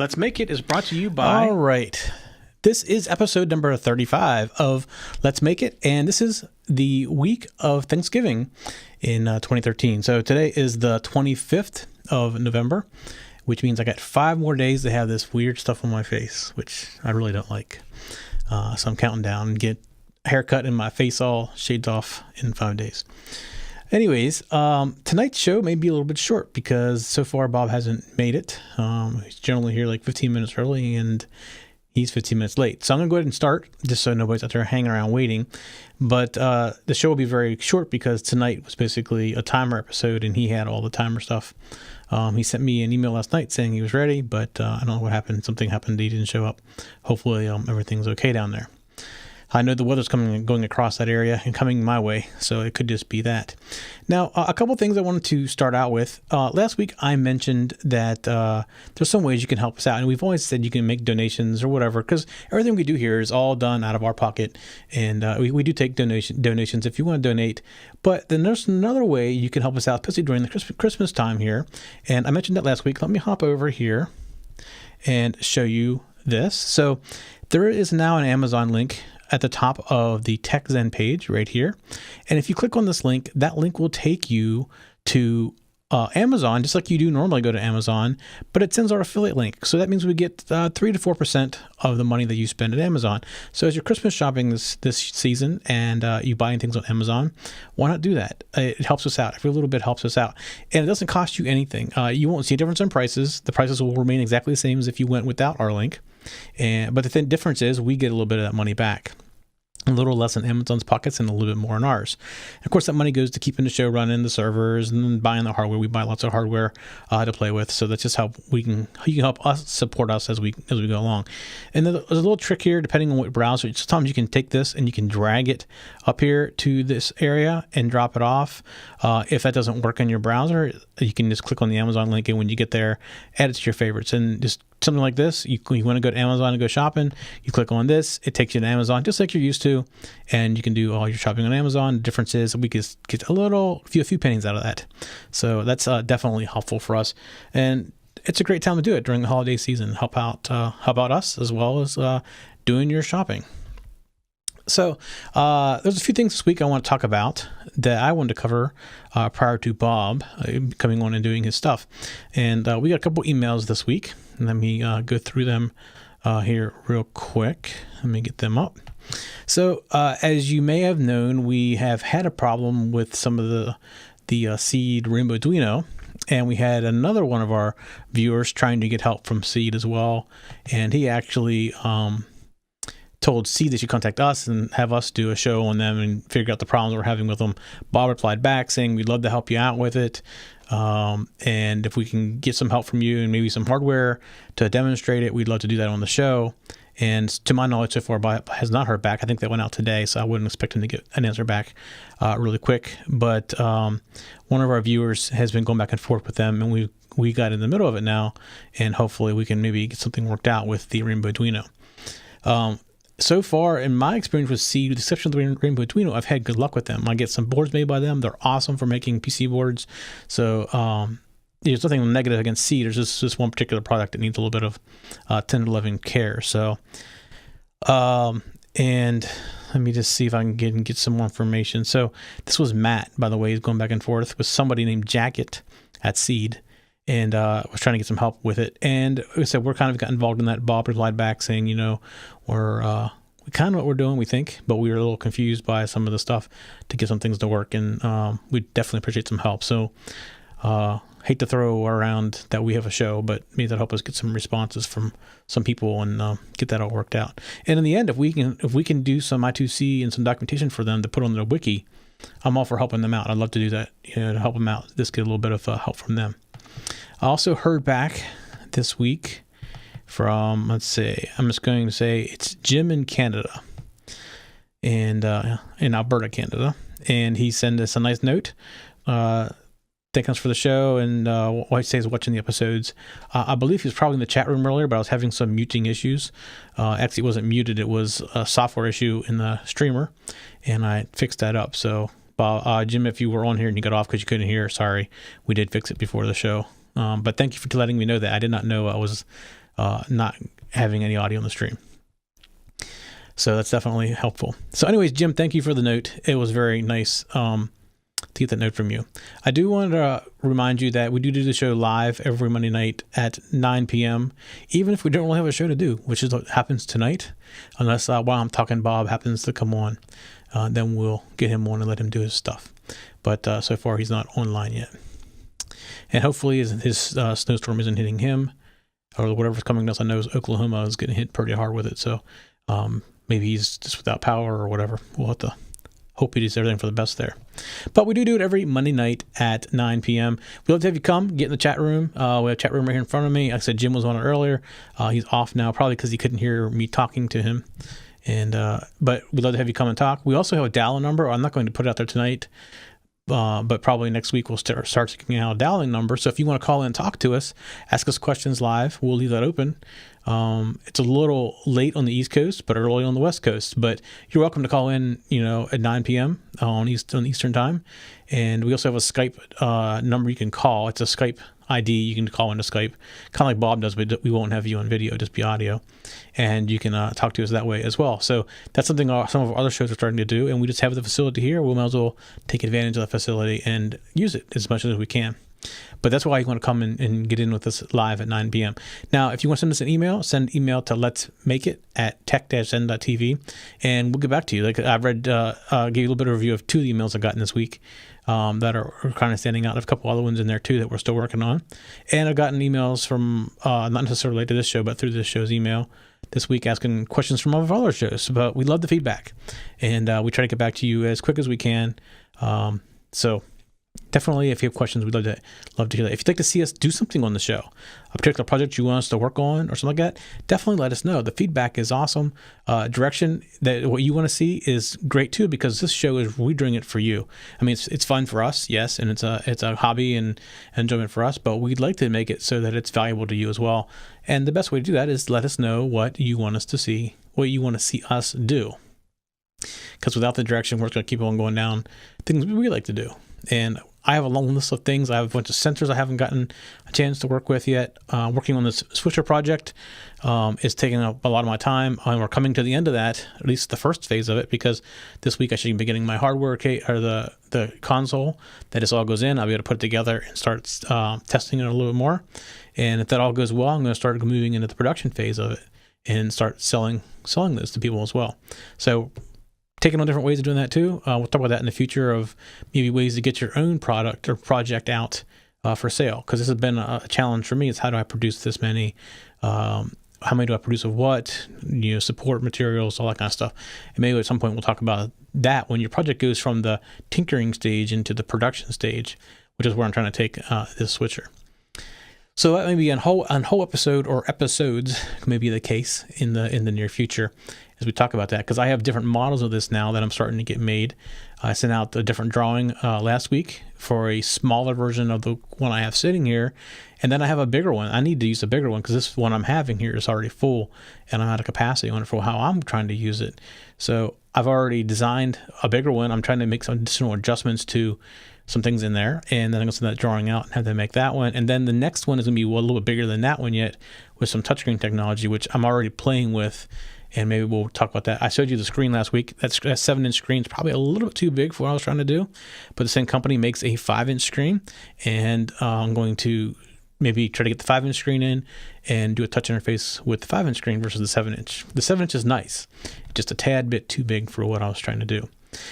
Let's Make It is brought to you by... All right. This is episode number 35 of Let's Make It, and this is the week of Thanksgiving in 2013. So today is the 25th of November, which means I got 5 more days to have this weird stuff on my face, which I really don't like. So I'm counting down and get a haircut and my face all shaved off in 5 days. Anyways, tonight's show may be a little bit short because so far Bob hasn't made it. He's generally here like 15 minutes early and he's 15 minutes late. So I'm going to go ahead and start just so nobody's out there hanging around waiting. But the show will be very short because tonight was basically a timer episode and he had all the timer stuff. He sent me an email last night saying he was ready, but I don't know what happened. Something happened. He didn't show up. Hopefully everything's okay down there. I know the weather's going across that area and coming my way, so it could just be that. Now, a couple of things I wanted to start out with. Last week, I mentioned that there's some ways you can help us out, and we've always said you can make donations or whatever, because everything we do here is all done out of our pocket, and we do take donations if you want to donate. But then there's another way you can help us out, especially during the Christmas time here, and I mentioned that last week. Let me hop over here and show you this. So there is now an Amazon link at the top of the TechZen page right here. And if you click on this link, that link will take you to Amazon, just like you do normally go to Amazon, but it sends our affiliate link. So that means we get 3 to 4% of the money that you spend at Amazon. So as you're Christmas shopping this season and you buying things on Amazon, why not do that? It helps us out. Every little bit helps us out. And it doesn't cost you anything. You won't see a difference in prices. The prices will remain exactly the same as if you went without our link. But the difference is we get a little bit of that money back. A little less in Amazon's pockets and a little bit more in ours. Of course, that money goes to keeping the show running, the servers, and then buying the hardware. We buy lots of hardware to play with, so that's just how you can help us support us as we go along. And there's a little trick here, depending on what browser. Sometimes you can take this and you can drag it up here to this area and drop it off. If that doesn't work in your browser, you can just click on the Amazon link, and when you get there, add it to your favorites. And just something like this, you want to go to Amazon and go shopping, you click on this, it takes you to Amazon just like you're used to, and you can do all your shopping on Amazon. The difference is we get a few pennies out of that. So that's definitely helpful for us, and it's a great time to do it during the holiday season. Help out us as well as doing your shopping. So there's a few things this week I want to talk about that I wanted to cover prior to Bob coming on and doing his stuff. And we got a couple emails this week. Let me go through them here real quick. Let me get them up. So as you may have known, we have had a problem with some of the Seed Rainbow Arduino. And we had another one of our viewers trying to get help from Seed as well. And he actually told Seed they should contact us and have us do a show on them and figure out the problems we're having with them. Bob replied back saying we'd love to help you out with it, and if we can get some help from you and maybe some hardware to demonstrate it, we'd love to do that on the show. And to my knowledge so far, Bob has not heard back. I think that went out today, so I wouldn't expect him to get an answer back really quick. But one of our viewers has been going back and forth with them, and we got in the middle of it now, and hopefully we can maybe get something worked out with the Rainbow Arduino. So far, in my experience with Seed, with the exception of the Rainbow Arduino, I've had good luck with them. I get some boards made by them. They're awesome for making PC boards. So there's nothing negative against Seed. There's just this one particular product that needs a little bit of tender loving care. So, and let me just see if I can get some more information. So this was Matt, by the way. He's going back and forth with somebody named Jacket at Seed. And was trying to get some help with it. And like I said, we're kind of got involved in that. Bob replied back saying, we're kind of what we're doing, we think, but we were a little confused by some of the stuff to get some things to work. And we definitely appreciate some help. So hate to throw around that we have a show, but maybe that'll help us get some responses from some people and get that all worked out. And in the end, if we can do some I2C and some documentation for them to put on their wiki, I'm all for helping them out. I'd love to do that, to help them out. Just get a little bit of help from them. I also heard back this week from, let's see, I'm just going to say it's Jim in Canada, and in Alberta, Canada. And he sent us a nice note thanking us for the show and what he says watching the episodes. I believe he was probably in the chat room earlier, but I was having some muting issues. Actually, it wasn't muted. It was a software issue in the streamer, and I fixed that up. So, Jim, if you were on here and you got off because you couldn't hear, sorry. We did fix it before the show. But thank you for letting me know that. I did not know I was not having any audio on the stream. So that's definitely helpful. So anyways, Jim, thank you for the note. It was very nice to get that note from you. I do want to remind you that we do the show live every Monday night at 9 p.m., even if we don't really have a show to do, which is what happens tonight, unless while I'm talking, Bob happens to come on. Then we'll get him on and let him do his stuff. But so far, he's not online yet. And hopefully his snowstorm isn't hitting him, or whatever's coming to us. I know Oklahoma is getting hit pretty hard with it, so maybe he's just without power or whatever. We'll have to hope he does everything for the best there. But we do it every Monday night at 9 p.m. We'd love to have you come, get in the chat room. We have a chat room right here in front of me. Like I said, Jim was on it earlier. He's off now, probably because he couldn't hear me talking to him. And but we'd love to have you come and talk. We also have a dial number. I'm not going to put it out there tonight, but probably next week we'll start checking out a dialing number. So if you want to call in and talk to us, ask us questions live, we'll leave that open. It's a little late on the East Coast, but early on the West Coast. But you're welcome to call in, at 9 p.m. on Eastern time. And we also have a Skype number you can call. It's a Skype ID. You can call into Skype, kind of like Bob does, but we won't have you on video, just be audio. And you can talk to us that way as well. So that's something some of our other shows are starting to do. And we just have the facility here. We might as well take advantage of the facility and use it as much as we can. But that's why you want to come and get in with us live at 9 p.m. Now, if you want to send us an email, send an email to letsmakeit@tech-zen.tv, and we'll get back to you. Like I've read, gave you a little bit of a review of 2 of the emails I've gotten this week that are kind of standing out. There's a couple other ones in there too that we're still working on. And I've gotten emails from, not necessarily related to this show, but through this show's email this week asking questions from all of our other shows. But we love the feedback, and we try to get back to you as quick as we can. So definitely, if you have questions, we'd love to hear that. If you'd like to see us do something on the show, a particular project you want us to work on or something like that, definitely let us know. The feedback is awesome. Direction that what you want to see is great too, because this show is we're doing it for you. I mean, it's fun for us, yes, and it's a hobby and enjoyment for us, but we'd like to make it so that it's valuable to you as well. And the best way to do that is let us know what you want us to see, what you want to see us do. Because without the direction, we're going to keep on going down things we like to do. And I have a long list of things. I have a bunch of sensors I haven't gotten a chance to work with yet. Working on this switcher project is taking up a lot of my time. We're coming to the end of that, at least the first phase of it, because this week I should be getting my hardware or the console that this all goes in. I'll be able to put it together and start testing it a little bit more. And if that all goes well, I'm going to start moving into the production phase of it and start selling those to people as well. So taking on different ways of doing that too. We'll talk about that in the future of maybe ways to get your own product or project out for sale. Because this has been a challenge for me. Is how do I produce this many? How many do I produce of what? Support materials, all that kind of stuff. And maybe at some point we'll talk about that when your project goes from the tinkering stage into the production stage, which is where I'm trying to take this switcher. So that may be a whole episode or episodes may be the case in the near future as we talk about that, because I have different models of this now that I'm starting to get made. I sent out a different drawing last week for a smaller version of the one I have sitting here, and then I have a bigger one. I need to use a bigger one because this one I'm having here is already full, and I'm out of capacity on it for how I'm trying to use it. So I've already designed a bigger one. I'm trying to make some additional adjustments to some things in there, and then I'm going to send that drawing out and have them make that one. And then the next one is going to be a little bit bigger than that one yet, with some touchscreen technology, which I'm already playing with, and maybe we'll talk about that. I showed you the screen last week. That 7-inch screen is probably a little bit too big for what I was trying to do, but the same company makes a 5-inch screen, and I'm going to maybe try to get the 5-inch screen in and do a touch interface with the 5-inch screen versus the 7-inch. The 7-inch is nice, just a tad bit too big for what I was trying to do.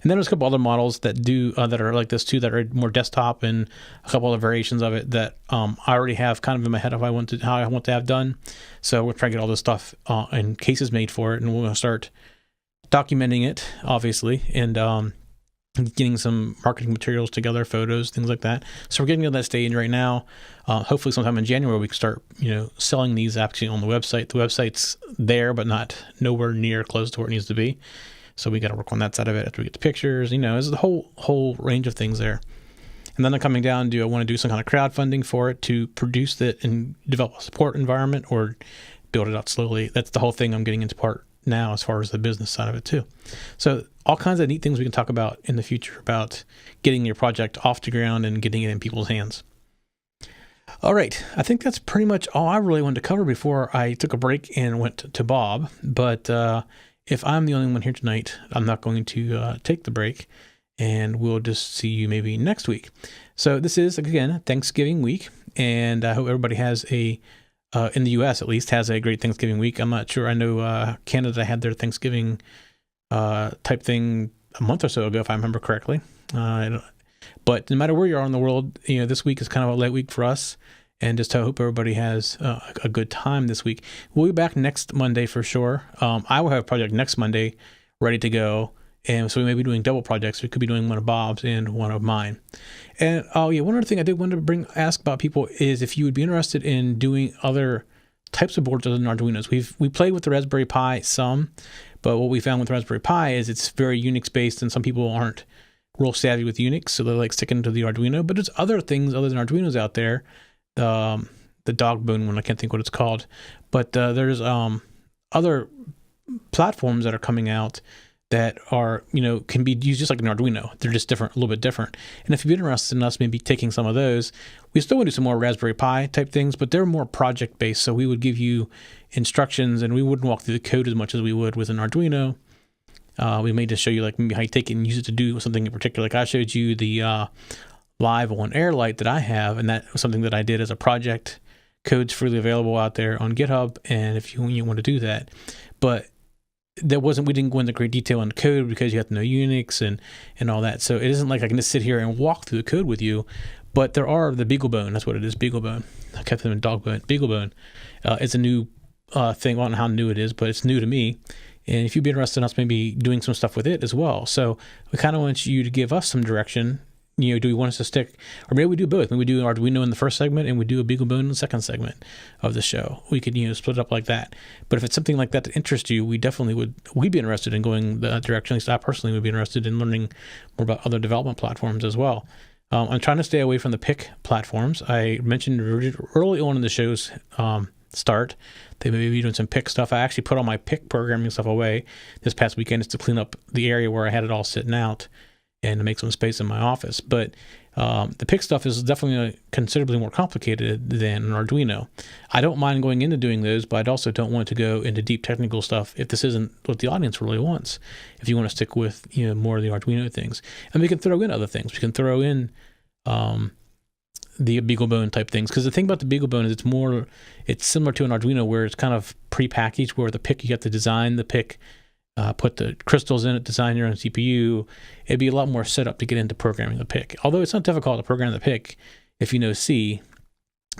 And then there's a couple other models that do that are like this too, that are more desktop, and a couple other variations of it that I already have kind of in my head of how I want to have done. So we're trying to get all this stuff and cases made for it, and we're going to start documenting it, obviously, and getting some marketing materials together, photos, things like that. So we're getting to that stage right now. Hopefully sometime in January we can start, selling these actually on the website. The website's there, but nowhere near close to where it needs to be. So we got to work on that side of it after we get the pictures. There's the whole range of things there. And then I'm coming down I want to do some kind of crowdfunding for it to produce it and develop a support environment or build it out slowly. That's the whole thing I'm getting into part now as far as the business side of it too. So all kinds of neat things we can talk about in the future about getting your project off the ground and getting it in people's hands. All right. I think that's pretty much all I really wanted to cover before I took a break and went to Bob. But if I'm the only one here tonight, I'm not going to take the break, and we'll just see you maybe next week. So this is, again, Thanksgiving week, and I hope everybody has in the U.S. at least, has a great Thanksgiving week. I'm not sure. I know Canada had their Thanksgiving type thing a month or so ago, if I remember correctly. But no matter where you are in the world, this week is kind of a late week for us, and just I hope everybody has a good time this week. We'll be back next Monday for sure. I will have a project next Monday ready to go, and so we may be doing double projects. We could be doing one of Bob's and one of mine. And one other thing I did want to ask about people is if you would be interested in doing other types of boards other than Arduinos. We played with the Raspberry Pi some, but what we found with Raspberry Pi is it's very Unix based, and some people aren't real savvy with Unix, so they're like sticking to the Arduino. But there's other things other than Arduinos out there. The Dogbone one, I can't think what it's called, but there's other platforms that are coming out that are can be used just like an Arduino. They're just different, a little bit different. And if you're interested in us maybe taking some of those, we still want to do some more Raspberry Pi type things, but they're more project based. So we would give you instructions, and we wouldn't walk through the code as much as we would with an Arduino. We may just show you like maybe how you take it and use it to do something in particular. Like I showed you the Live on Air light that I have, and that was something that I did as a project. Code's freely available out there on GitHub, and if you want to do that. But we didn't go into great detail on the code because you have to know Unix and all that. So it isn't like I can just sit here and walk through the code with you. But there are the BeagleBone. That's what it is, BeagleBone. I kept them in Dogbone. BeagleBone. It's a new thing. I don't know how new it is, but it's new to me. And if you'd be interested in us maybe doing some stuff with it as well. So we kind of want you to give us some direction. Do we want us to stick, or maybe we do both. Maybe we do Arduino in the first segment and we do a BeagleBone in the second segment of the show. We could, split it up like that. But if it's something like that that interests you, we'd be interested in going that direction. At least I personally would be interested in learning more about other development platforms as well. I'm trying to stay away from the PIC platforms. I mentioned early on in the show's start, they may be doing some PIC stuff. I actually put all my PIC programming stuff away this past weekend just to clean up the area where I had it all sitting out and to make some space in my office. But the PIC stuff is definitely considerably more complicated than an Arduino. I don't mind going into doing those, but I also don't want to go into deep technical stuff if this isn't what the audience really wants. If you want to stick with more of the Arduino things. And we can throw in other things. We can throw in the BeagleBone type things, because the thing about the BeagleBone is it's similar to an Arduino where it's kind of pre-packaged, where the PIC, you have to design the PIC, put the crystals in it, design your own CPU. It'd be a lot more set up to get into programming the PIC. Although it's not difficult to program the PIC if you know C,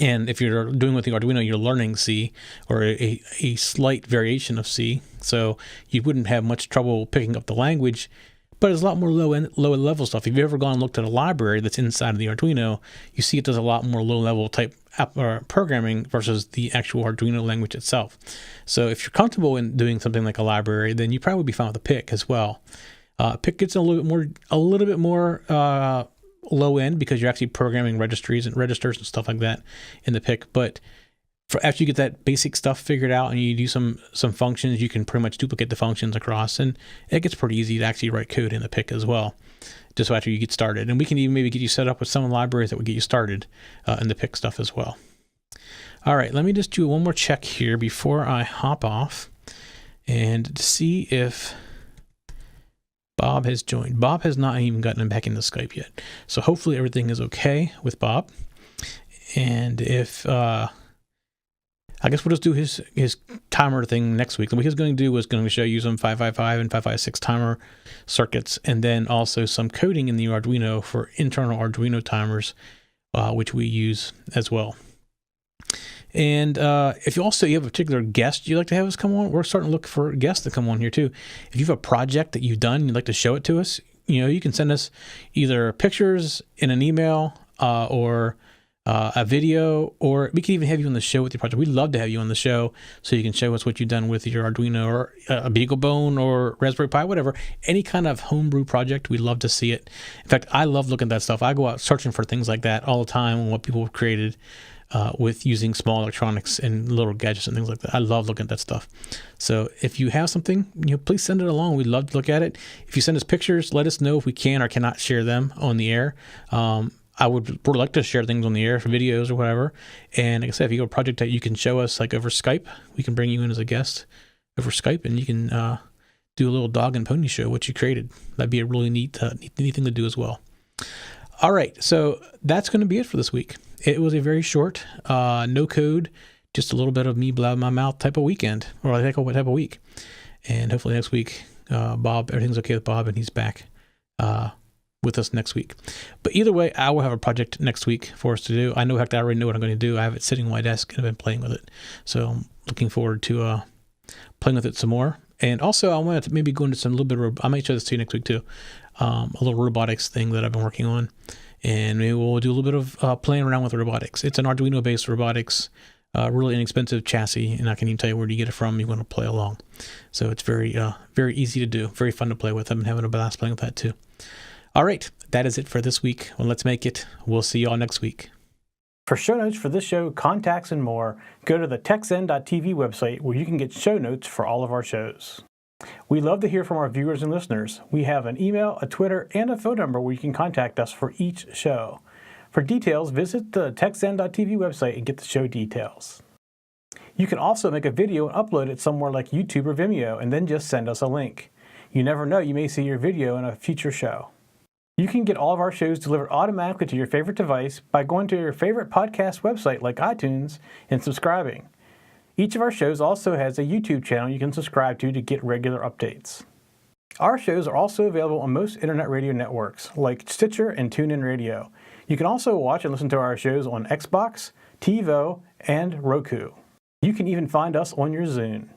and if you're doing with the Arduino, you're learning C or a slight variation of C, so you wouldn't have much trouble picking up the language. But it's a lot more low level stuff. If you've ever gone and looked at a library that's inside of the Arduino, you see it does a lot more low level type programming versus the actual Arduino language itself. So if you're comfortable in doing something like a library, then you probably be fine with a PIC as well. PIC gets a little bit more low end because you're actually programming registers and stuff like that in the PIC. But after you get that basic stuff figured out and you do some functions, you can pretty much duplicate the functions across, and it gets pretty easy to actually write code in the PIC as well, just after you get started. And we can even maybe get you set up with some libraries that would get you started in the PIC stuff as well. All right, let me just do one more check here before I hop off and see if Bob has joined. Bob has not even gotten back into Skype yet, so hopefully everything is okay with Bob. And if I guess we'll just do his timer thing next week. And what he was going to do was going to show you some 555 and 556 timer circuits, and then also some coding in the Arduino for internal Arduino timers, which we use as well. And if you have a particular guest you'd like to have us come on, we're starting to look for guests to come on here too. If you have a project that you've done and you'd like to show it to us, you can send us either pictures in an email or a video, or we can even have you on the show with your project. We'd love to have you on the show so you can show us what you've done with your Arduino or a BeagleBone or Raspberry Pi, whatever. Any kind of homebrew project, we'd love to see it. In fact, I love looking at that stuff. I go out searching for things like that all the time and what people have created with using small electronics and little gadgets and things like that. I love looking at that stuff. So if you have something, please send it along. We'd love to look at it. If you send us pictures, let us know if we can or cannot share them on the air. I would like to share things on the air, videos or whatever. And like I said, if you have a project that you can show us like over Skype, we can bring you in as a guest over Skype, and you can do a little dog and pony show, what you created. That'd be a really neat thing to do as well. All right, so that's going to be it for this week. It was a very short, no code, just a little bit of me blabbing my mouth type of weekend, or type of week. And hopefully next week, Bob, everything's okay with Bob, and he's back with us next week. But either way, I will have a project next week for us to do. I know, heck, I already know what I'm going to do. I have it sitting on my desk and I've been playing with it. So I'm looking forward to playing with it some more. And also, I want to maybe go into some little bit of, I might show this to you next week too, a little robotics thing that I've been working on. And maybe we'll do a little bit of playing around with robotics. It's an Arduino-based robotics, really inexpensive chassis, and I can even tell you where to get it from. You want to play along. So it's very easy to do, very fun to play with. I've been having a blast playing with that too. All right, that is it for this week. Well, let's make it. We'll see you all next week. For show notes for this show, contacts, and more, go to the TechZen.tv website where you can get show notes for all of our shows. We love to hear from our viewers and listeners. We have an email, a Twitter, and a phone number where you can contact us for each show. For details, visit the TechZen.tv website and get the show details. You can also make a video and upload it somewhere like YouTube or Vimeo and then just send us a link. You never know, you may see your video in a future show. You can get all of our shows delivered automatically to your favorite device by going to your favorite podcast website like iTunes and subscribing. Each of our shows also has a YouTube channel you can subscribe to get regular updates. Our shows are also available on most internet radio networks like Stitcher and TuneIn Radio. You can also watch and listen to our shows on Xbox, TiVo, and Roku. You can even find us on your Zune.